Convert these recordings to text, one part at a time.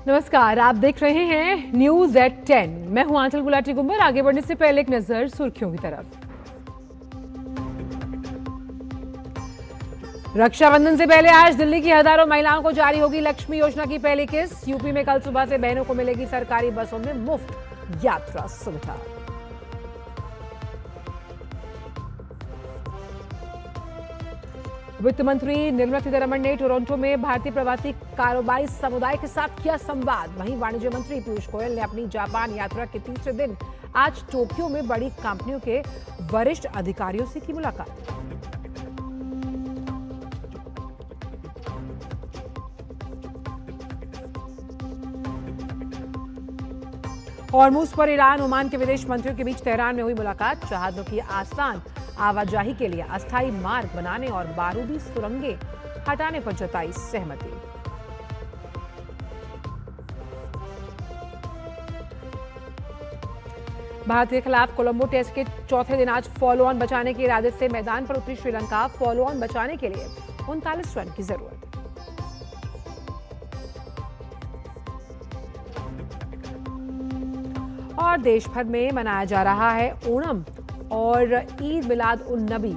नमस्कार, आप देख रहे हैं न्यूज एट 10। मैं हूं आंचल गुलाटी गुंबर। आगे बढ़ने से पहले एक नजर सुर्खियों की तरफ। रक्षाबंधन से पहले आज दिल्ली की हजारों महिलाओं को जारी होगी लक्ष्मी योजना की पहली किस्त। यूपी में कल सुबह से बहनों को मिलेगी सरकारी बसों में मुफ्त यात्रा सुविधा। वित्त मंत्री निर्मला सीतारमण ने टोरंटो में भारतीय प्रवासी कारोबारी समुदाय के साथ किया संवाद। वहीं वाणिज्य मंत्री पीयूष गोयल ने अपनी जापान यात्रा के तीसरे दिन आज टोक्यो में बड़ी कंपनियों के वरिष्ठ अधिकारियों से की मुलाकात। हॉर्मुज पर ईरान ओमान के विदेश मंत्रियों के बीच तेहरान में हुई मुलाकात। जहाजों की आसान आवाजाही के लिए अस्थायी मार्ग बनाने और बारूदी सुरंगें हटाने पर जताई सहमति। भारत के खिलाफ कोलंबो टेस्ट के चौथे दिन आज फॉलो ऑन बचाने के इरादे से मैदान पर उतरी श्रीलंका। फॉलो ऑन बचाने के लिए 39 रन की जरूरत। और देश भर में मनाया जा रहा है ओणम और ईद मिलाद उन नबी।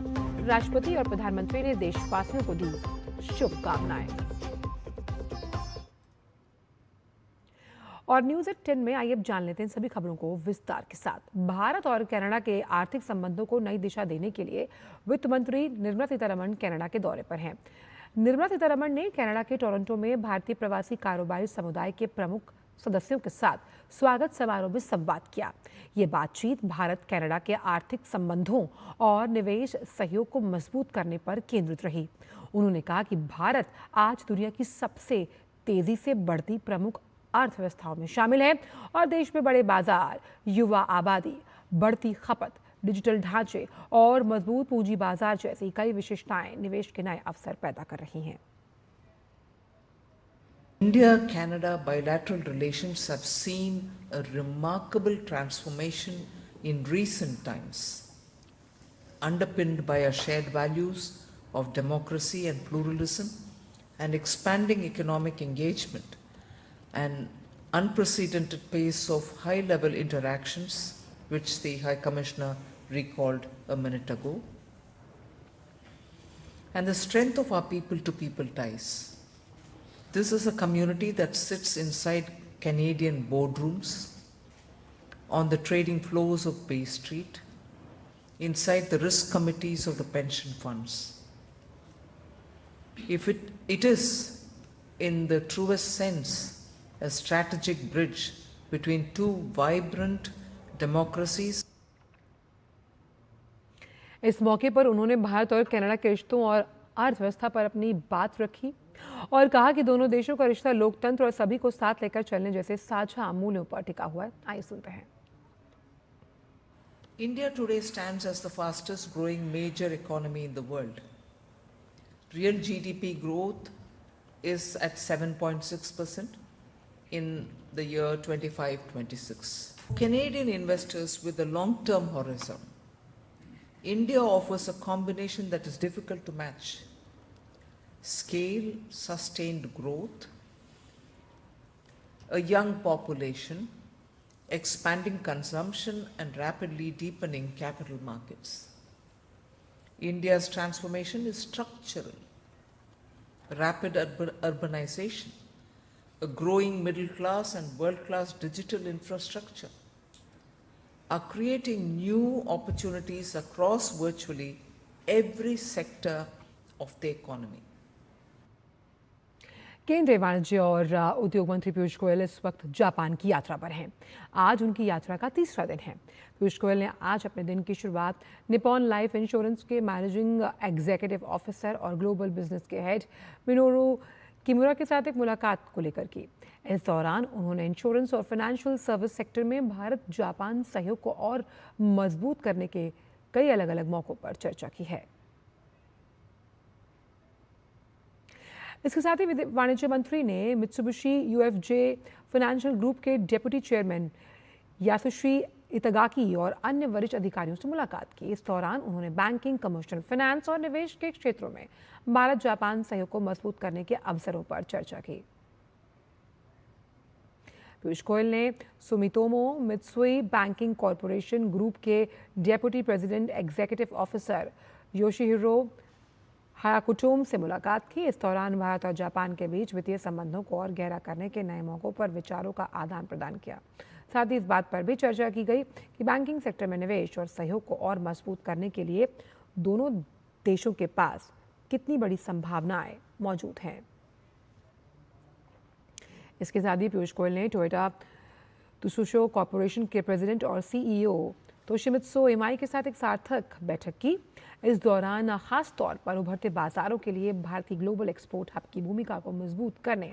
राष्ट्रपति और प्रधानमंत्री ने देशवासियों को दी शुभकामनाएं। और न्यूज एट 10 में आइए अब जान लेते हैं सभी खबरों को विस्तार के साथ। भारत और कनाडा के आर्थिक संबंधों को नई दिशा देने के लिए वित्त मंत्री निर्मला सीतारमण कनाडा के दौरे पर हैं। निर्मला सीतारमण ने कनाडा के टोरंटो में भारतीय प्रवासी कारोबारी समुदाय के प्रमुख सदस्यों के साथ स्वागत समारोह में संवाद किया। ये बातचीत भारत कनाडा के आर्थिक संबंधों और निवेश सहयोग को मजबूत करने पर केंद्रित रही। उन्होंने कहा कि भारत आज दुनिया की सबसे तेजी से बढ़ती प्रमुख अर्थव्यवस्थाओं में शामिल है और देश में बड़े बाजार, युवा आबादी, बढ़ती खपत, डिजिटल ढांचे और मजबूत पूंजी बाजार जैसी कई विशेषताएं निवेश के नए अवसर पैदा कर रही हैं। India-Canada bilateral relations have seen a remarkable transformation in recent times, underpinned by our shared values of democracy and pluralism and expanding economic engagement, an unprecedented pace of high-level interactions, which the High Commissioner recalled a minute ago, and the strength of our people-to-people ties. This is a community that sits inside Canadian boardrooms, on the trading floors of Bay Street, inside the risk committees of the pension funds. It is, in the truest sense, a strategic bridge between two vibrant democracies. इस मौके पर उन्होंने भारत और Canada के रिश्तों और अर्थव्यवस्था पर अपनी बात रखी और कहा कि दोनों देशों का रिश्ता लोकतंत्र और सभी को साथ लेकर चलने जैसे साझा मूल्यों पर टिका हुआ है। आइए सुनते हैं। India today stands as the fastest growing major economy in the world. Real GDP growth is at 7.6% in the year 25-26. Canadian investors with a long-term horizon, India offers a combination that is difficult to match. Scale, sustained growth, a young population, expanding consumption, and rapidly deepening capital markets. India's transformation is structural. Rapid urbanization, a growing middle class, and world-class digital infrastructure are creating new opportunities across virtually every sector of the economy. केंद्रीय वाणिज्य और उद्योग मंत्री पीयूष गोयल इस वक्त Japan की यात्रा पर हैं। आज उनकी यात्रा का तीसरा दिन है। पीयूष गोयल ने आज अपने दिन की शुरुआत निप्पॉन लाइफ इंश्योरेंस के मैनेजिंग एग्जीक्यूटिव ऑफिसर और ग्लोबल बिजनेस के हेड मिनोरू किमुरा के साथ एक मुलाकात को लेकर की। इस दौरान उन्होंने इंश्योरेंस और फाइनेंशियल सर्विस सेक्टर में भारत जापान सहयोग को और मजबूत करने के कई अलग अलग मौकों पर चर्चा की है। इसके साथ ही वाणिज्य मंत्री ने मित्सुबिशी यूएफजे फाइनेंशियल ग्रुप के डेप्यूटी चेयरमैन यासुशी इतागाकी और अन्य वरिष्ठ अधिकारियों से मुलाकात की। इस दौरान उन्होंने बैंकिंग, कमर्शियल फाइनेंस और निवेश के क्षेत्रों में भारत जापान सहयोग को मजबूत करने के अवसरों पर चर्चा की। पीयूष गोयल ने Sumitomo Mitsui banking corporation group के डेप्यूटी प्रेसिडेंट एग्जीक्यूटिव ऑफिसर योशिहिरो हायाकुटोम से मुलाकात की। इस दौरान भारत और जापान के बीच वित्तीय संबंधों को और गहरा करने के नए मौकों पर विचारों का आदान प्रदान किया। साथ ही इस बात पर भी चर्चा की गई कि बैंकिंग सेक्टर में निवेश और सहयोग को और मजबूत करने के लिए दोनों देशों के पास कितनी बड़ी संभावनाएं मौजूद हैं। इसके साथ ही पीयूष गोयल ने टोयोटा त्सुशो कॉरपोरेशन के प्रेसिडेंट और सीईओ तोशिमित्सु इमाई के साथ एक सार्थक बैठक की। इस दौरान खास तौर पर उभरते बाजारों के लिए भारत की ग्लोबल एक्सपोर्ट हब की भूमिका को मजबूत करने,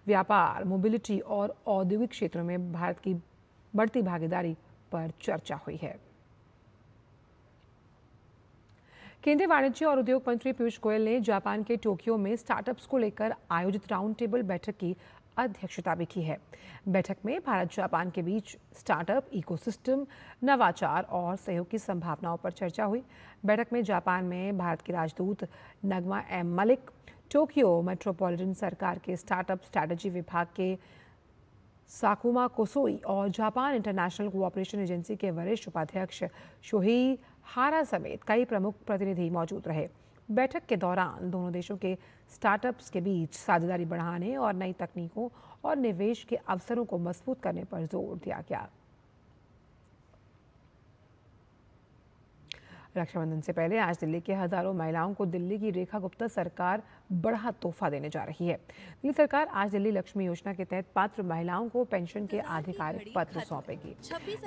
व्यापार, मोबिलिटी और औद्योगिक क्षेत्रों में भारत की बढ़ती भागीदारी पर चर्चा हुई है। केंद्रीय वाणिज्य और उद्योग मंत्री पीयूष गोयल ने जापान के टोक्यो में स्टार्टअप्स को लेकर आयोजित राउंड टेबल बैठक की अध्यक्षता भी की है। बैठक में भारत जापान के बीच स्टार्टअप इकोसिस्टम, नवाचार और सहयोग की संभावनाओं पर चर्चा हुई। बैठक में जापान में भारत की राजदूत नगमा एम मलिक, टोक्यो मेट्रोपॉलिटन सरकार के स्टार्टअप स्ट्रैटेजी विभाग के साकुमा कोसोई और जापान इंटरनेशनल कोऑपरेशन एजेंसी के वरिष्ठ उपाध्यक्ष शोहेई हारा समेत कई प्रमुख प्रतिनिधि मौजूद रहे। बैठक के दौरान दोनों देशों के स्टार्टअप्स के बीच साझेदारी बढ़ाने और नई तकनीकों और निवेश के अवसरों को मजबूत करने पर जोर दिया गया। रक्षाबंधन से पहले आज दिल्ली के हजारों महिलाओं को दिल्ली की रेखा गुप्ता सरकार बड़ा तोहफा देने जा रही है। दिल्ली सरकार आज दिल्ली लक्ष्मी योजना के तहत पात्र महिलाओं को पेंशन के आधिकारिक पत्र सौंपेगी।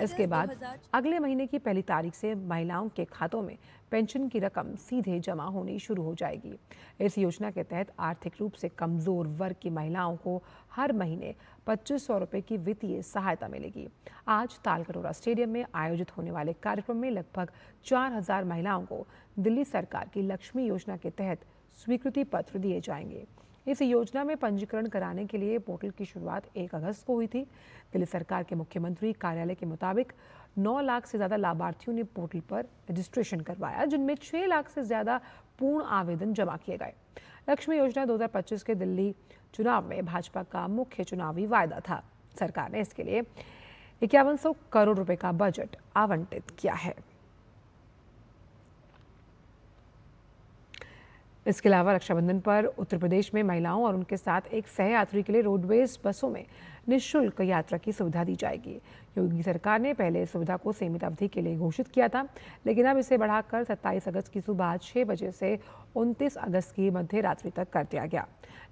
इसके बाद अगले महीने की 1 तारीख से महिलाओं के खातों में पेंशन की रकम सीधे जमा होनी शुरू हो जाएगी। इस योजना के तहत आर्थिक रूप से कमजोर वर्ग की महिलाओं को हर महीने 2500 रुपये की वित्तीय सहायता मिलेगी। आज तालकटोरा स्टेडियम में आयोजित होने वाले कार्यक्रम में लगभग 4000 महिलाओं को दिल्ली सरकार की लक्ष्मी योजना के तहत स्वीकृति पत्र दिए जाएंगे। इस योजना में पंजीकरण कराने के लिए पोर्टल की शुरुआत 1 अगस्त को हुई थी। दिल्ली सरकार के मुख्यमंत्री कार्यालय के मुताबिक 9 लाख से ज़्यादा लाभार्थियों ने पोर्टल पर रजिस्ट्रेशन करवाया, जिनमें 6 लाख से ज़्यादा पूर्ण आवेदन जमा किए गए। लक्ष्मी योजना 2025 के दिल्ली चुनाव में भाजपा का मुख्य चुनावी वायदा था। सरकार ने इसके लिए 5100 करोड़ रुपए का बजट आवंटित किया है। इसके अलावा रक्षाबंधन पर उत्तर प्रदेश में महिलाओं और उनके साथ एक सहयात्री के लिए रोडवेज बसों में निःशुल्क यात्रा की सुविधा दी जाएगी। योगी सरकार ने पहले इस सुविधा को सीमित अवधि के लिए घोषित किया था, लेकिन अब इसे बढ़ाकर 27 अगस्त की सुबह 6 बजे से 29 अगस्त की मध्य रात्रि तक कर दिया गया।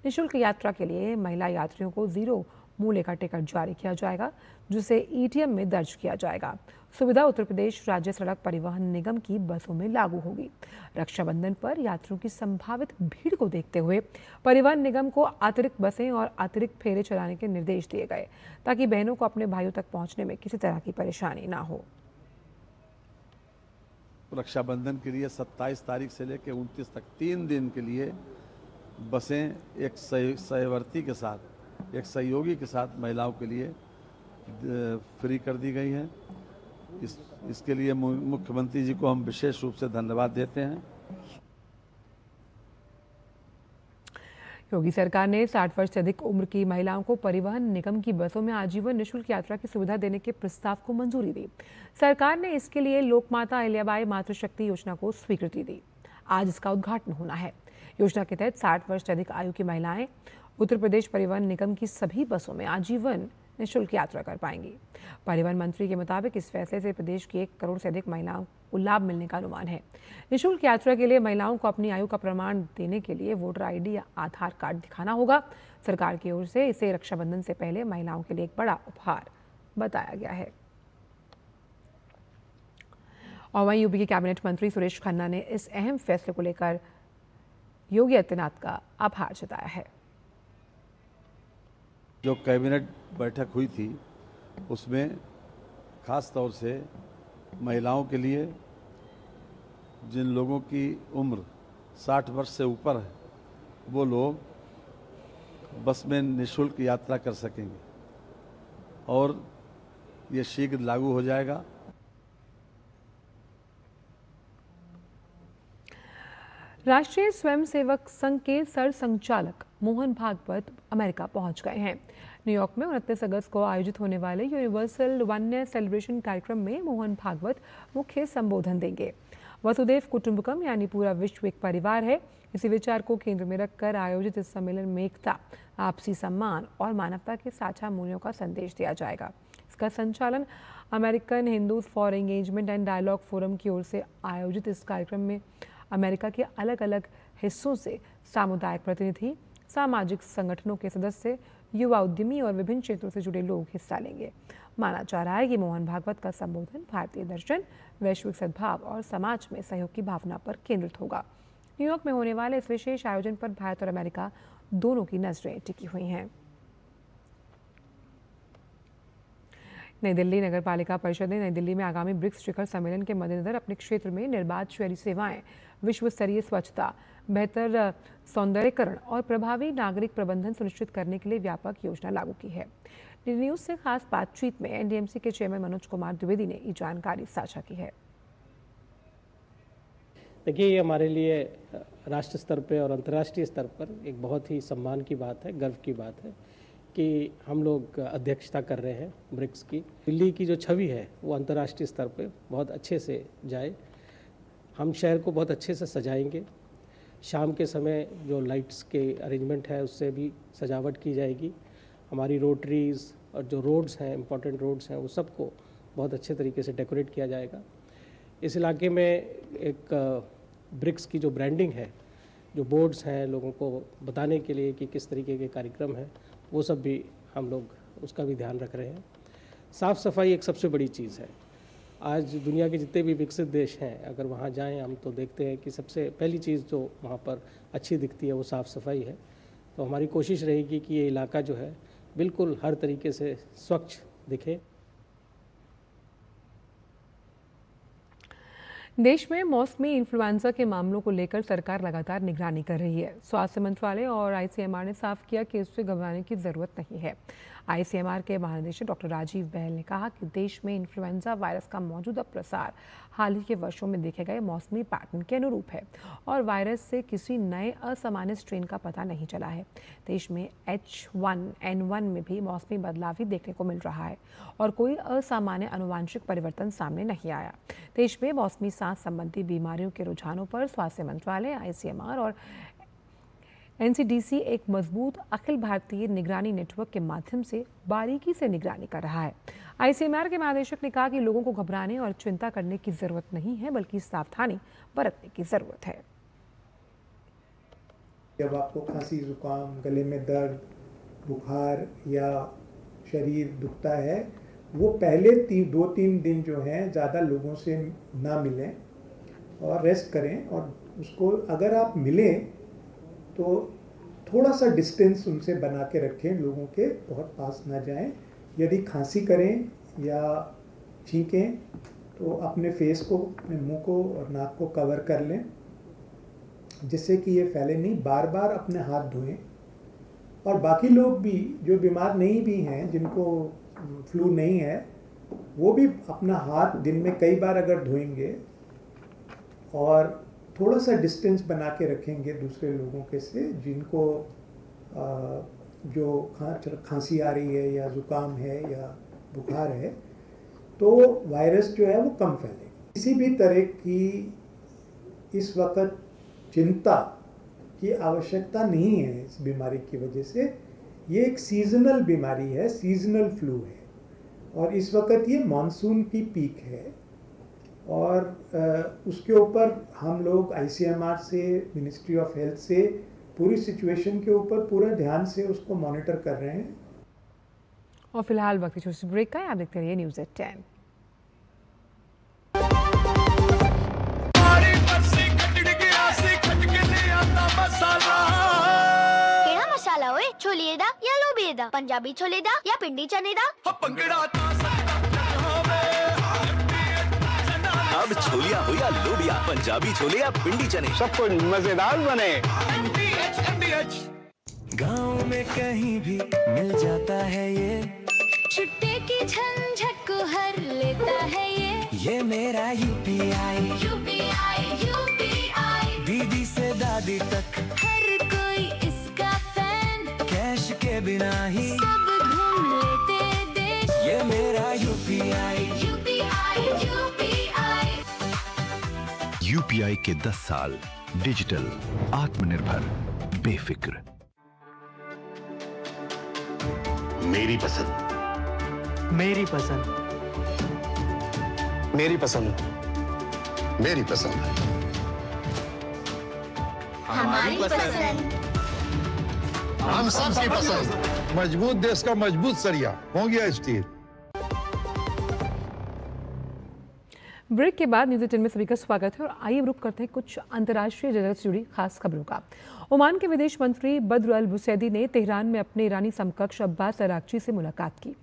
निःशुल्क यात्रा के लिए महिला यात्रियों को 0 मूल्य का टिकट जारी किया जाएगा, जिसे ईटीएम में दर्ज किया जाएगा। सुविधा उत्तर प्रदेश राज्य सड़क परिवहन निगम की बसों में लागू होगी। रक्षाबंधन पर यात्रियों की संभावित भीड़ को देखते हुए परिवहन निगम को अतिरिक्त बसें और अतिरिक्त फेरे चलाने के निर्देश दिए गए, ताकि बहनों को अपने भाइयों तक पहुंचने में किसी तरह की परेशानी ना हो। रक्षाबंधन के लिए 27 तारीख से लेकर 29 तक 3 दिन के लिए बसें एक सहवर्ती के साथ, एक सहयोगी के साथ महिलाओं के लिए फ्री कर दी गई हैं। इसके लिए मुख्यमंत्री जी को हम विशेष रूप से धन्यवाद देते हैं। योगी सरकार ने 60 वर्ष से अधिक उम्र की महिलाओं को परिवहन निगम की बसों में आजीवन निःशुल्क यात्रा की सुविधा देने के प्रस्ताव को मंजूरी दी। सरकार ने इसके लिए लोकमाता अहिल्याबाई मातृशक्ति योजना को स्वीकृति दी। आज इसका उद्घाटन होना है। योजना के तहत 60 वर्ष से अधिक आयु की महिलाएं उत्तर प्रदेश परिवहन निगम की सभी बसों में आजीवन निःशुल्क यात्रा कर पाएंगी। परिवहन मंत्री के मुताबिक इस फैसले से प्रदेश की 1 करोड़ से अधिक महिलाओं को लाभ मिलने का अनुमान है। निःशुल्क यात्रा के लिए महिलाओं को अपनी आयु का प्रमाण देने के लिए वोटर आईडी या आधार कार्ड दिखाना होगा। सरकार की ओर से इसे रक्षाबंधन से पहले महिलाओं के लिए एक बड़ा उपहार बताया गया है। और वहीं यूपी के कैबिनेट मंत्री सुरेश खन्ना ने इस अहम फैसले को लेकर योगी आदित्यनाथ का आभार जताया है। जो कैबिनेट बैठक हुई थी उसमें खास तौर से महिलाओं के लिए, जिन लोगों की उम्र 60 वर्ष से ऊपर है, वो लोग बस में निःशुल्क यात्रा कर सकेंगे और ये शीघ्र लागू हो जाएगा। राष्ट्रीय स्वयंसेवक संघ के सरसंघचालक मोहन भागवत अमेरिका पहुंच गए हैं। न्यूयॉर्क में 29 अगस्त को आयोजित होने वाले यूनिवर्सल वननेस सेलिब्रेशन कार्यक्रम में मोहन भागवत मुख्य संबोधन देंगे। वसुदेव कुटुंबकम यानी पूरा विश्व एक परिवार है, इसी विचार को केंद्र में रखकर आयोजित इस सम्मेलन में एकता, आपसी सम्मान और मानवता के साझा मूल्यों का संदेश दिया जाएगा। इसका संचालन American Hindus for engagement and dialogue forum की ओर से आयोजित इस कार्यक्रम में अमेरिका के अलग अलग हिस्सों से सामुदायिक प्रतिनिधि, सामाजिक संगठनों के सदस्य, युवा उद्यमी और विभिन्न क्षेत्रों से जुड़े लोग हिस्सा लेंगे। माना जा रहा है कि मोहन भागवत का संबोधन भारतीय दर्शन, वैश्विक सद्भाव और समाज में सहयोग की भावना पर केंद्रित होगा। न्यूयॉर्क में होने वाले इस विशेष आयोजन पर भारत और अमेरिका दोनों की नजरें टिकी हुई हैं। नई दिल्ली नगर पालिका परिषद ने नई दिल्ली में आगामी ब्रिक्स शिखर सम्मेलन के मद्देनजर अपने क्षेत्र में निर्बाध शहरी सेवाएं, विश्व स्तरीय स्वच्छता, बेहतर सौंदर्यीकरण और प्रभावी नागरिक प्रबंधन सुनिश्चित करने के लिए व्यापक योजना लागू की है। डीडी न्यूज से खास बातचीत में एनडीएमसी के चेयरमैन मनोज कुमार द्विवेदी ने ये जानकारी साझा की है। देखिए, ये हमारे लिए राष्ट्र स्तर पर और अंतर्राष्ट्रीय स्तर पर एक बहुत ही सम्मान की बात है, गर्व की बात है कि हम लोग अध्यक्षता कर रहे हैं ब्रिक्स की। दिल्ली की जो छवि है वो अंतर्राष्ट्रीय स्तर पे बहुत अच्छे से जाए। हम शहर को बहुत अच्छे से सजाएंगे। शाम के समय जो लाइट्स के अरेंजमेंट है उससे भी सजावट की जाएगी। हमारी रोटरीज और जो रोड्स हैं, इम्पोर्टेंट रोड्स हैं, वो सबको बहुत अच्छे तरीके से डेकोरेट किया जाएगा। इस इलाके में एक ब्रिक्स की जो ब्रांडिंग है, जो बोर्ड्स हैं, लोगों को बताने के लिए कि किस तरीके के कार्यक्रम हैं, वो सब भी हम लोग उसका भी ध्यान रख रहे हैं। साफ़ सफाई एक सबसे बड़ी चीज़ है। आज दुनिया के जितने भी विकसित देश हैं, अगर वहाँ जाएं हम तो देखते हैं कि सबसे पहली चीज़ जो वहाँ पर अच्छी दिखती है वो साफ़ सफाई है। तो हमारी कोशिश रहेगी कि ये इलाका जो है बिल्कुल हर तरीके से स्वच्छ दिखे। देश में मौसमी इन्फ्लुएंजा के मामलों को लेकर सरकार लगातार निगरानी कर रही है। स्वास्थ्य मंत्रालय और आईसीएमआर ने साफ किया कि इससे घबराने की जरूरत नहीं है। आईसीएमआर के महानिदेशक डॉक्टर राजीव बहल ने कहा कि देश में इन्फ्लुएंजा वायरस का मौजूदा प्रसार हाल ही के वर्षों में देखे गए मौसमी पैटर्न के अनुरूप है और वायरस से किसी नए असामान्य स्ट्रेन का पता नहीं चला है। देश में H1N1 में भी मौसमी बदलाव ही देखने को मिल रहा है और कोई असामान्य आनुवांशिक परिवर्तन सामने नहीं आया। देश में मौसमी सांस संबंधी बीमारियों के रुझानों पर स्वास्थ्य मंत्रालय, आईसीएमआर और एनसीडीसी एक मजबूत अखिल भारतीय निगरानी नेटवर्क के माध्यम से बारीकी से निगरानी कर रहा है। आईसीएमआर के महानिदेशक ने कहा कि लोगों को घबराने और चिंता करने की जरूरत नहीं है, बल्कि सावधानी बरतने की जरूरत है। जब आपको खांसी, जुकाम, गले में दर्द, बुखार या शरीर दुखता है, वो पहले 2-3 दिन जो हैं ज़्यादा लोगों से ना मिलें और रेस्ट करें। और उसको अगर आप मिलें तो थोड़ा सा डिस्टेंस उनसे बना के रखें, लोगों के बहुत पास ना जाएं। यदि खांसी करें या छींकें तो अपने फेस को, अपने मुंह को और नाक को कवर कर लें, जिससे कि ये फैले नहीं। बार बार अपने हाथ धोएं। और बाकी लोग भी जो बीमार नहीं भी हैं, जिनको फ्लू नहीं है, वो भी अपना हाथ दिन में कई बार अगर धोएंगे और थोड़ा सा डिस्टेंस बना के रखेंगे दूसरे लोगों के से, जिनको जो खांसी आ रही है या जुकाम है या बुखार है, तो वायरस जो है वो कम फैलेगा। किसी भी तरह की इस वक्त चिंता की आवश्यकता नहीं है इस बीमारी की वजह से। ये एक सीजनल बीमारी है, सीजनल फ्लू है और इस वक्त ये मानसून की पीक है और उसके ऊपर हम लोग आईसीएमआर से, मिनिस्ट्री ऑफ हेल्थ से पूरी सिचुएशन के ऊपर पूरा ध्यान से उसको मॉनिटर कर रहे हैं। और फिलहाल वक्त छोटी सी ब्रेक का है, आप देखते रहिए न्यूज़ एट 10। मसाला ओए, छोले दा या लोबे दा, पंजाबी छोले दा या पिंडी चने दा। अब छोलिया हो या लोबिया, पंजाबी छोले या पिंडी चने, सब कुछ मजेदार बने। गाँव में कहीं भी मिल जाता है ये, छुट्टे की झंझट को हर लेता है ये मेरा यूपीआई। दीदी से दादी तक हर कोई इसका फैन, कैश के बिना ही सब मेरा यूपीआई। यूपीआई के 10 साल डिजिटल, आत्मनिर्भर, बेफिक्र। मेरी पसंद, मेरी पसंद, मेरी पसंद, मेरी पसंद, हमारी पसंद। हम सबकी पसंद। मजबूत देश का मजबूत सरिया हो गया स्टील। ब्रेक के बाद न्यूज़ 18 में सभी का स्वागत है और आइए रुक करते हैं कुछ अंतर्राष्ट्रीय जगत से जुड़ी खास खबरों का। ओमान के विदेश मंत्री बद्र अल बुसैदी ने तेहरान में अपने ईरानी समकक्ष अब्बास अरागची से मुलाकात की।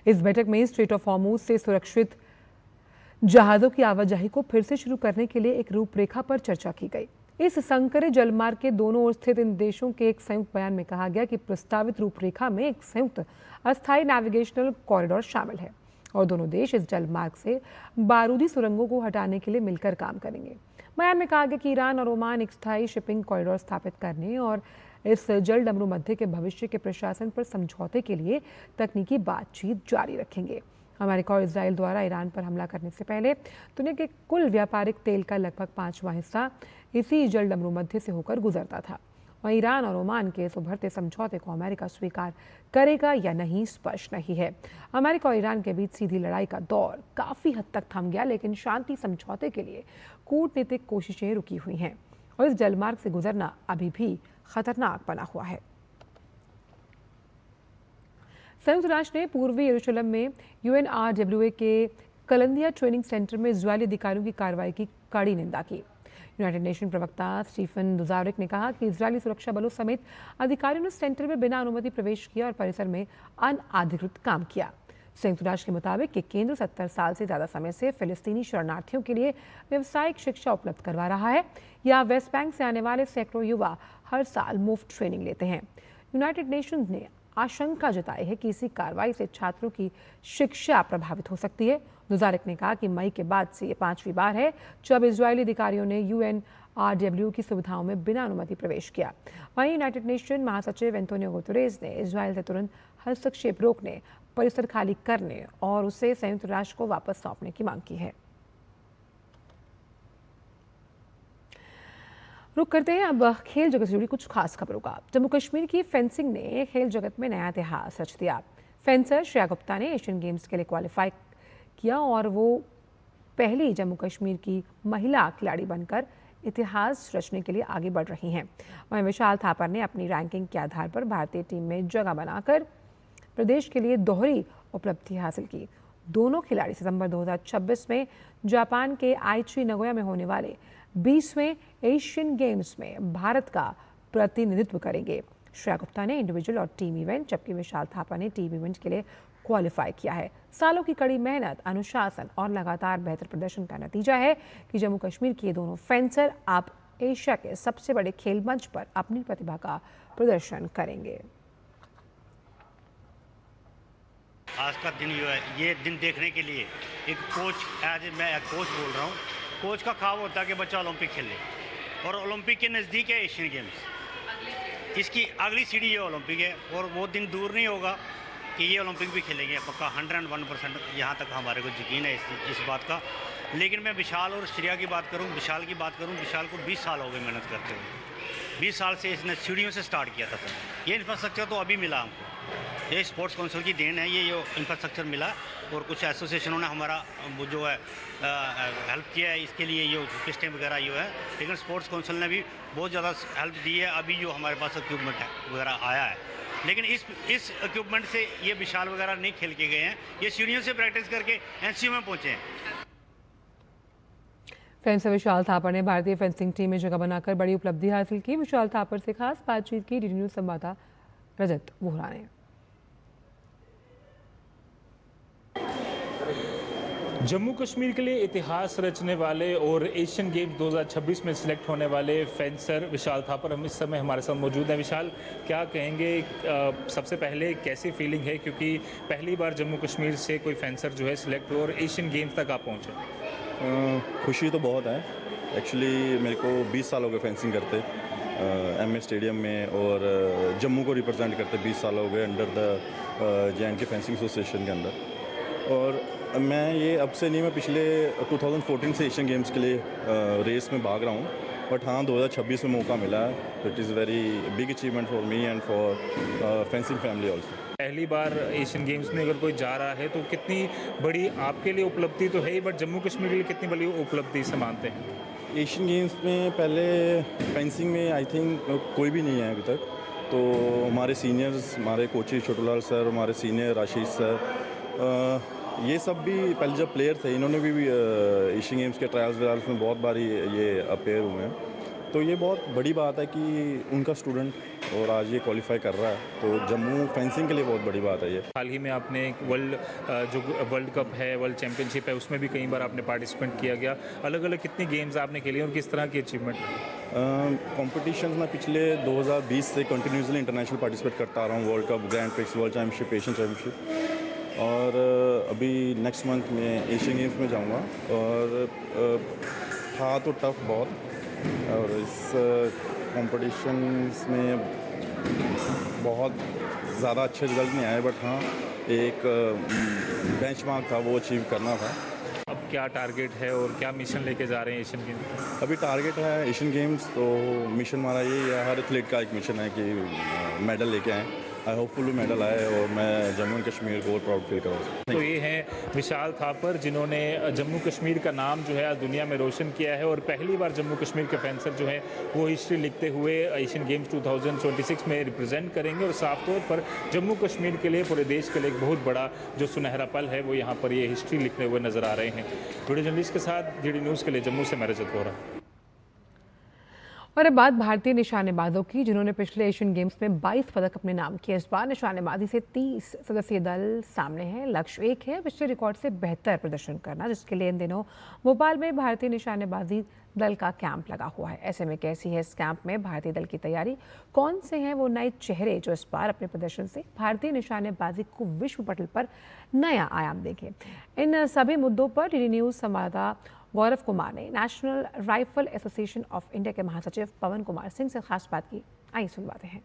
इस बैठक में स्ट्रेट ऑफ हॉर्मुज से सुरक्षित जहाज़ों की आवाजाही को फिर से शुरू करने के लिए एक रूपरेखा पर चर्चा की गई। इस संकरे जलमार्ग के दोनों ओर स्थित इन देशों के एक संयुक्त बयान में कहा गया कि प्रस्तावित रूपरेखा में एक संयुक्त अस्थायी नेविगेशनल कॉरिडोर शामिल है और दोनों देश इस जलमार्ग से बारूदी सुरंगों को हटाने के लिए मिलकर काम करेंगे। बयान में कहा गया कि ईरान और ओमान एक स्थायी शिपिंग कॉरिडोर स्थापित करने और इस जल डमरू मध्य के भविष्य के प्रशासन पर समझौते के लिए तकनीकी बातचीत जारी रखेंगे। अमेरिका और इजराइल द्वारा ईरान पर हमला करने से पहले दुनिया के कुल व्यापारिक तेल का लगभग 5वां हिस्सा इसी जल डमरू मध्य से होकर गुजरता था। वहीं ईरान और ओमान के इस उभरते समझौते को अमेरिका स्वीकार करेगा या नहीं स्पष्ट नहीं है। अमेरिका और ईरान के बीच सीधी लड़ाई का दौर काफ़ी हद तक थम गया, लेकिन शांति समझौते के लिए कूटनीतिक कोशिशें रुकी हुई हैं और इस जलमार्ग से गुजरना अभी भी खतरनाक बना हुआ है। संयुक्त राष्ट्र ने पूर्वी यरूशलेम में UNRWA के कलंदिया ट्रेनिंग सेंटर में इजरायली अधिकारियों की कार्रवाई की कड़ी निंदा की। यूनाइटेड नेशन प्रवक्ता स्टीफन दुजारिक ने कहा कि इजरायली सुरक्षा बलों समेत अधिकारियों ने सेंटर में बिना अनुमति प्रवेश किया और परिसर में अनधिकृत काम किया। संयुक्त राष्ट्र के मुताबिक कि केंद्र 70 साल से ज़्यादा समय से फिलिस्तीनी शरणार्थियों के लिए व्यावसायिक शिक्षा उपलब्ध करवा रहा है। या वेस्ट बैंक से आने वाले सैकड़ों युवा हर साल मुफ्त ट्रेनिंग लेते हैं। यूनाइटेड नेशंस ने आशंका जताई है कि इसी कार्रवाई से छात्रों की शिक्षा प्रभावित हो सकती है। दुजारिक ने कहा कि मई के बाद से ये 5वीं बार है जब इजरायली अधिकारियों ने UNRWA की सुविधाओं में बिना अनुमति प्रवेश किया। वहीं यूनाइटेड नेशन महासचिव एंटोनियो गुतेरेस ने इजरायल से तुरंत हस्तक्षेप रोकने, परिसर खाली करने और उसे संयुक्त राष्ट्र को वापस सौंपने की मांग की है। रुक करते हैं अब खेल जगत से जुड़ी कुछ खास खबरों का। जम्मू कश्मीर की फेंसिंग ने खेल जगत में नया इतिहास रच दिया। फेंसर श्रेया गुप्ता ने एशियन गेम्स के लिए क्वालिफाई किया और वो पहली जम्मू कश्मीर की महिला खिलाड़ी बनकर इतिहास रचने के लिए आगे बढ़ रही हैं। वहीं विशाल थापर ने अपनी रैंकिंग के आधार पर भारतीय टीम में जगह बनाकर प्रदेश के लिए दोहरी उपलब्धि हासिल की। दोनों खिलाड़ी सितंबर 2026 में जापान के आईची नगोया में होने वाले 20वें एशियन गेम्स में भारत का प्रतिनिधित्व करेंगे। श्रेया गुप्ता ने इंडिविजुअल और टीम इवेंट, जबकि विशाल थापा ने टीम इवेंट के लिए क्वालिफाई किया है। सालों की कड़ी मेहनत, अनुशासन और लगातार बेहतर प्रदर्शन का नतीजा है कि जम्मू कश्मीर के ये दोनों फेंसर अब एशिया के सबसे बड़े खेल मंच पर अपनी प्रतिभा का प्रदर्शन करेंगे। आज का दिन ये दिन देखने के लिए एक कोच, मैं कोच बोल रहा हूँ, कोच का ख्वाब होता है कि बच्चा ओलंपिक खेले और ओलंपिक के नज़दीक है एशियन गेम्स। इसकी अगली सीढ़ी ये ओलंपिक है और वो दिन दूर नहीं होगा कि ये ओलंपिक भी खेलेंगे, पक्का 101% यहाँ तक हमारे को यकीन है इस बात का। लेकिन मैं विशाल और श्रेया की बात करूँ, विशाल की बात करूँ, विशाल को 20 साल हो गए मेहनत करते हुए। 20 साल से इसने सीढ़ियों से स्टार्ट किया था सर। ये इंफ्रास्ट्रक्चर तो अभी मिला हमको, ये स्पोर्ट्स काउंसिल की देन है, ये इंफ्रास्ट्रक्चर मिला और कुछ एसोसिएशनों ने हमारा वो जो है हेल्प किया है इसके लिए, ये पिस्टें वगैरह ये है। लेकिन स्पोर्ट्स काउंसिल ने भी बहुत ज़्यादा हेल्प दी है। अभी जो हमारे पास इक्विपमेंट है वगैरह आया है, लेकिन इस इक्विपमेंट से ये विशाल वगैरह नहीं खेल के गए हैं, ये सीढ़ियों से प्रैक्टिस करके एनसीयू में पहुँचे हैं। फेंसर विशाल थापर ने भारतीय फेंसिंग टीम में जगह बनाकर बड़ी उपलब्धि हासिल की। विशाल थापर से खास बातचीत की डीडी न्यूज़ संवाददाता रजत वोहरा ने। जम्मू कश्मीर के लिए इतिहास रचने वाले और एशियन गेम्स 2026 में सिलेक्ट होने वाले फेंसर विशाल थापर हम इस समय हमारे साथ मौजूद हैं। विशाल, क्या कहेंगे, सबसे पहले कैसी फीलिंग है, क्योंकि पहली बार जम्मू कश्मीर से कोई फेंसर जो है सिलेक्ट हुआ और एशियन गेम्स तक आप पहुँचे? खुशी तो बहुत है। एक्चुअली मेरे को 20 साल हो गए फेंसिंग करते MS स्टेडियम में, और जम्मू को रिप्रेजेंट करते 20 साल हो गए under the JNK fencing association के अंदर। और मैं ये अब से नहीं, मैं पिछले 2014 से एशियन गेम्स के लिए रेस में भाग रहा हूँ, बट हाँ 2026 में मौका मिला है, तो it is very big achievement for me and for fencing family also. पहली बार एशियन गेम्स में अगर कोई जा रहा है तो कितनी बड़ी आपके लिए उपलब्धि तो है ही, बट जम्मू कश्मीर के लिए कितनी बड़ी उपलब्धि से मानते हैं? एशियन गेम्स में पहले फेंसिंग में आई थिंक कोई भी नहीं है अभी तक, तो हमारे सीनियर्स, हमारे कोचेज छोटूलाल सर, हमारे सीनियर आशीष सर, ये सब भी पहले जब प्लेयर थे, इन्होंने भी एशियन गेम्स के ट्रायल्स वायल्स में बहुत बार ये अपेयर हुए हैं, तो ये बहुत बड़ी बात है कि उनका स्टूडेंट और आज ये क्वालिफाई कर रहा है, तो जम्मू फेंसिंग के लिए बहुत बड़ी बात है ये। हाल ही में आपने एक वर्ल्ड कप है, वर्ल्ड चैंपियनशिप है, उसमें भी कई बार आपने पार्टिसिपेट किया गया। अलग अलग कितनी गेम्स आपने खेली और किस तरह की अचीवमेंट? कॉम्पिटिशन में पिछले 2020 से कंटिन्यूसली इंटरनेशनल पार्टिसिपेट करता आ रहा हूँ, world cup, grand prix, world championship, Asian championship, और अभी नेक्स्ट मंथ में एशियन गेम्स में जाऊँगा। और था तो टफ बहुत, और इस कंपटीशन में बहुत ज़्यादा अच्छे रिजल्ट नहीं आए, बट हाँ एक बेंचमार्क था वो अचीव करना था। अब क्या टारगेट है और क्या मिशन लेके जा रहे हैं एशियन गेम्स? अभी टारगेट है एशियन गेम्स, तो मिशन हमारा ये है, हर एथलीट का एक मिशन है कि मेडल लेके आएँ। आई होपफुली मेडल आए और मैं जम्मू एंड कश्मीर को प्राउड फील करूँ। तो ये हैं विशाल थापर, जिन्होंने जम्मू कश्मीर का नाम जो है आज दुनिया में रोशन किया है, और पहली बार जम्मू कश्मीर के फेंसर जो है वो हिस्ट्री लिखते हुए एशियन गेम्स 2026 में रिप्रेजेंट करेंगे, और साफ तौर पर जम्मू कश्मीर के लिए, पूरे देश के लिए एक बहुत बड़ा जो सुनहरा पल है वो यहाँ पर ये हिस्ट्री लिखते हुए नजर आ रहे हैं। वीडियो जर्नलिस्ट के साथ DD न्यूज़ के लिए जम्मू से मैं रजत वोरा। और अब बात भारतीय निशानेबाजों की, जिन्होंने पिछले एशियन गेम्स में 22 पदक अपने नाम किए। इस बार निशानेबाजी से 30 सदस्यीय दल सामने है। लक्ष्य एक है, पिछले रिकॉर्ड से बेहतर प्रदर्शन करना, जिसके लिए इन दिनों भोपाल में भारतीय निशानेबाजी दल का कैंप लगा हुआ है। ऐसे में कैसी है इस कैंप में भारतीय दल की तैयारी? कौन से हैं वो नए चेहरे जो इस बार अपने प्रदर्शन से भारतीय निशानेबाजी को विश्व पटल पर नया आयाम देंगे? इन सभी मुद्दों पर DD न्यूज़ संवाददाता गौरव कुमार ने national rifle association of India के महासचिव पवन कुमार सिंह से खास बात की। आइए सुनवाते हैं।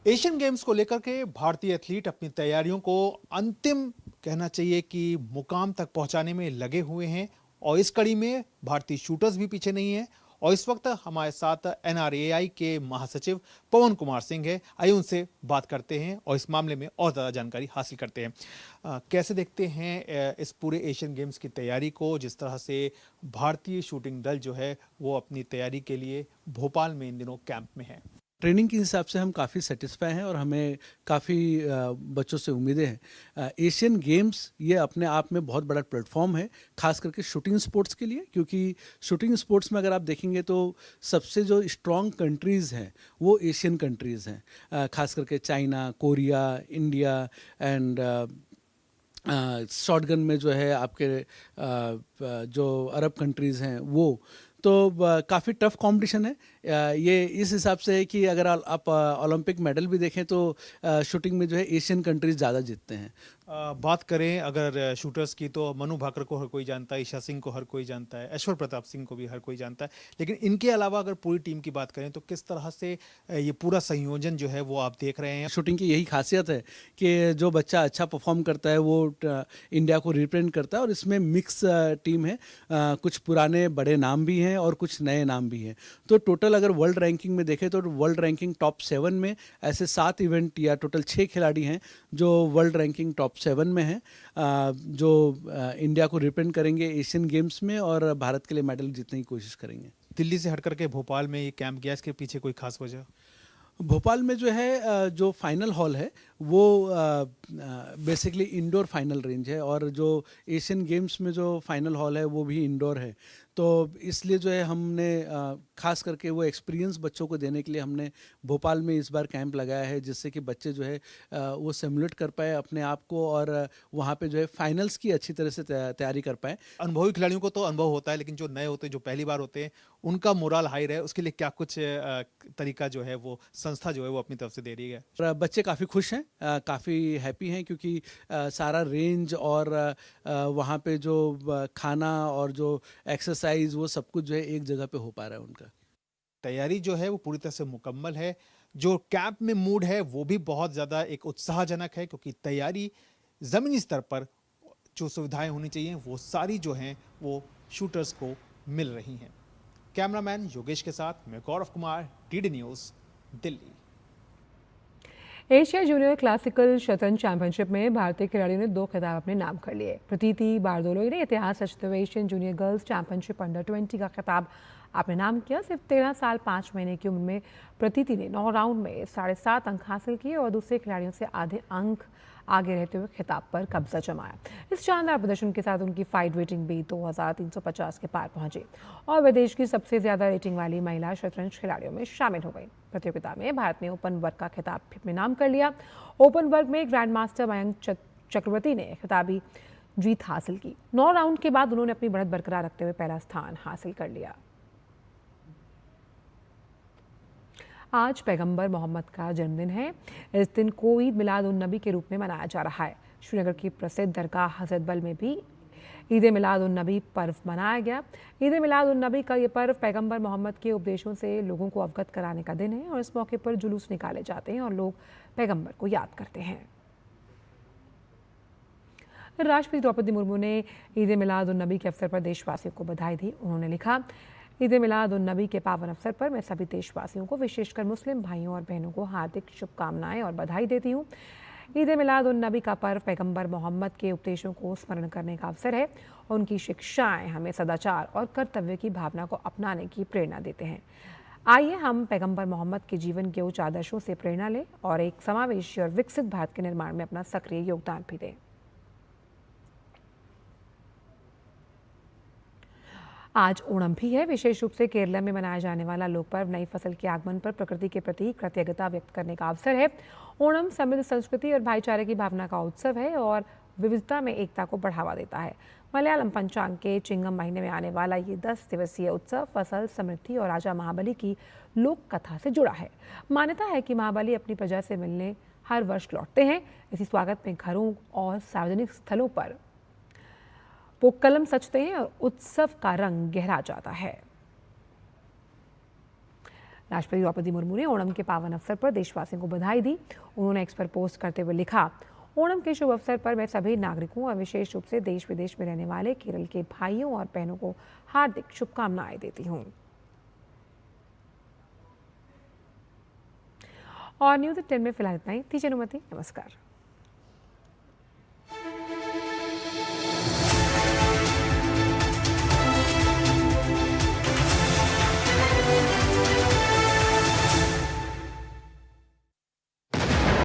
एशियन गेम्स को लेकर के भारतीय एथलीट अपनी तैयारियों को अंतिम कहना चाहिए कि मुकाम तक पहुंचाने में लगे हुए हैं, और इस कड़ी में भारतीय शूटर्स भी पीछे नहीं है। और इस वक्त हमारे साथ NRAI के महासचिव पवन कुमार सिंह है। आइए उनसे बात करते हैं और इस मामले में और ज़्यादा जानकारी हासिल करते हैं। कैसे देखते हैं इस पूरे एशियन गेम्स की तैयारी को, जिस तरह से भारतीय शूटिंग दल जो है वो अपनी तैयारी के लिए भोपाल में इन दिनों कैंप में है? ट्रेनिंग के हिसाब से हम काफ़ी सेटिस्फाई हैं और हमें काफ़ी बच्चों से उम्मीदें हैं। एशियन गेम्स ये अपने आप में बहुत बड़ा प्लेटफॉर्म है, खास करके शूटिंग स्पोर्ट्स के लिए, क्योंकि शूटिंग स्पोर्ट्स में अगर आप देखेंगे तो सबसे जो स्ट्रॉन्ग कंट्रीज़ हैं वो एशियन कंट्रीज़ हैं, खास करके China, Korea, India and shotgun में जो है आपके जो अरब कंट्रीज़ हैं वो, तो काफ़ी टफ कंपटीशन है। ये इस हिसाब से है कि अगर आप ओलंपिक मेडल भी देखें तो शूटिंग में जो है एशियन कंट्रीज ज़्यादा जीतते हैं। बात करें अगर शूटर्स की तो मनु भाकर को हर कोई जानता है, ईशा सिंह को हर कोई जानता है, ऐश्वर्य प्रताप सिंह को भी हर कोई जानता है, लेकिन इनके अलावा अगर पूरी टीम की बात करें तो किस तरह से ये पूरा संयोजन जो है वो आप देख रहे हैं? शूटिंग की यही खासियत है कि जो बच्चा अच्छा परफॉर्म करता है वो इंडिया को रिप्रेजेंट करता है, और इसमें मिक्स टीम है, कुछ पुराने बड़े नाम भी हैं और कुछ नए नाम भी हैं। तो टोटल अगर वर्ल्ड रैंकिंग में देखें तो वर्ल्ड रैंकिंग टॉप 7 में ऐसे 7 इवेंट या टोटल 6 खिलाड़ी हैं जो वर्ल्ड रैंकिंग टॉप 7 में हैं, जो इंडिया को रिप्रेजेंट करेंगे एशियन गेम्स में और भारत के लिए मेडल जीतने की कोशिश करेंगे। दिल्ली से हट करके भोपाल में ये कैंप गया, इसके पीछे कोई खास वजह? भोपाल में जो है जो फाइनल हॉल है वो बेसिकली इंडोर फाइनल रेंज है, और जो एशियन गेम्स में जो फाइनल हॉल है वो भी इंडोर है। तो इसलिए जो है हमने खास करके वो एक्सपीरियंस बच्चों को देने के लिए हमने भोपाल में इस बार कैंप लगाया है, जिससे कि बच्चे जो है वो सिमुलेट कर पाए अपने आप को और वहाँ पे जो है फाइनल्स की अच्छी तरह से तैयारी कर पाए। अनुभवी खिलाड़ियों को तो अनुभव होता है, लेकिन जो नए होते हैं, जो पहली बार होते हैं, उनका मोरल हाई रहे उसके लिए क्या कुछ तरीका जो है वो संस्था जो है वो अपनी तरफ से दे रही है? बच्चे काफ़ी खुश हैं, काफ़ी हैप्पी हैं, क्योंकि सारा रेंज और वहाँ पे जो खाना और जो एक्सरसाइज वो सब कुछ जो है एक जगह पे हो पा रहा है। उनका तैयारी जो है वो पूरी तरह से मुकम्मल है। जो कैंप में मूड है वो भी बहुत ज़्यादा एक उत्साहजनक है, क्योंकि तैयारी ज़मीनी स्तर पर जो सुविधाएं होनी चाहिए वो सारी जो हैं वो शूटर्स को मिल रही हैं। कैमरामैन योगेश के साथ मैं Gaurav Kumar, DD news, Delhi. Asia junior classical शतरंज चैंपियनशिप में भारतीय खिलाड़ियों ने 2 खिताब अपने नाम कर लिए। प्रतीति बारदोलोई ने इतिहास रचते हुए Asian junior girls championship under 20 का खिताब अपने नाम किया। सिर्फ 13 साल 5 महीने की उम्र में प्रतीति ने 9 राउंड में 7.5 अंक हासिल किए और दूसरे खिलाड़ियों से आधे अंक आगे रहते हुए खिताब पर कब्जा जमाया। इस शानदार प्रदर्शन के साथ उनकी फाइट रेटिंग भी 2350 के पार पहुंची और वे देश की सबसे ज्यादा रेटिंग वाली महिला शतरंज खिलाड़ियों में शामिल हो गई। प्रतियोगिता में भारत ने ओपन वर्ग का खिताब अपने नाम कर लिया। ओपन वर्ग में ग्रैंड मास्टर मयंक चक्रवर्ती ने खिताबी जीत हासिल की। 9 राउंड के बाद उन्होंने अपनी बढ़त बरकरार रखते हुए पहला स्थान हासिल कर लिया। आज पैगंबर मोहम्मद का जन्मदिन है। इस दिन को ईद मिलाद उन नबी के रूप में मनाया जा रहा है। श्रीनगर की प्रसिद्ध दरगाह हजरत बल में भी ईद मिलाद उन नबी पर्व मनाया गया। ईद मिलाद उन नबी का ये पर्व पैगंबर मोहम्मद के उपदेशों से लोगों को अवगत कराने का दिन है और इस मौके पर जुलूस निकाले जाते हैं और लोग पैगंबर को याद करते हैं। राष्ट्रपति द्रौपदी मुर्मू ने ईद मिलाद उन नबी के अवसर पर देशवासियों को बधाई दी। उन्होंने लिखा, ईद मिलाद उन नबी के पावन अवसर पर मैं सभी देशवासियों को, विशेषकर मुस्लिम भाइयों और बहनों को हार्दिक शुभकामनाएं और बधाई देती हूँ। ईद मिलाद उन नबी का पर्व पैगंबर मोहम्मद के उपदेशों को स्मरण करने का अवसर है। उनकी शिक्षाएं हमें सदाचार और कर्तव्य की भावना को अपनाने की प्रेरणा देते हैं। आइए हम पैगंबर मोहम्मद के जीवन के उच्च आदर्शों से प्रेरणा लें और एक समावेशी और विकसित भारत के निर्माण में अपना सक्रिय योगदान भी दें। आज ओणम भी है। विशेष रूप से केरला में मनाया जाने वाला लोक पर्व नई फसल के आगमन पर प्रकृति के प्रति कृतज्ञता व्यक्त करने का अवसर है। ओणम समृद्ध संस्कृति और भाईचारे की भावना का उत्सव है और विविधता में एकता को बढ़ावा देता है। मलयालम पंचांग के चिंगम महीने में आने वाला ये 10 दिवसीय उत्सव फसल समृद्धि और राजा महाबली की लोक कथा से जुड़ा है। मान्यता है कि महाबली अपनी प्रजा से मिलने हर वर्ष लौटते हैं। इसी स्वागत में घरों और सार्वजनिक स्थलों पर पोक्कलम सजते हैं और उत्सव का रंग गहरा जाता है। राष्ट्रपति द्रौपदी मुर्मू ने ओणम के पावन अवसर पर देशवासियों को बधाई दी। उन्होंने एक्स पर पोस्ट करते हुए लिखा, ओणम के शुभ अवसर पर मैं सभी नागरिकों और विशेष रूप से देश विदेश में रहने वाले केरल के भाइयों और बहनों को हार्दिक शुभकामनाएं देती हूं। और न्यूज़ 10 में फिलहाल इतना ही। थी अनुमति, नमस्कार।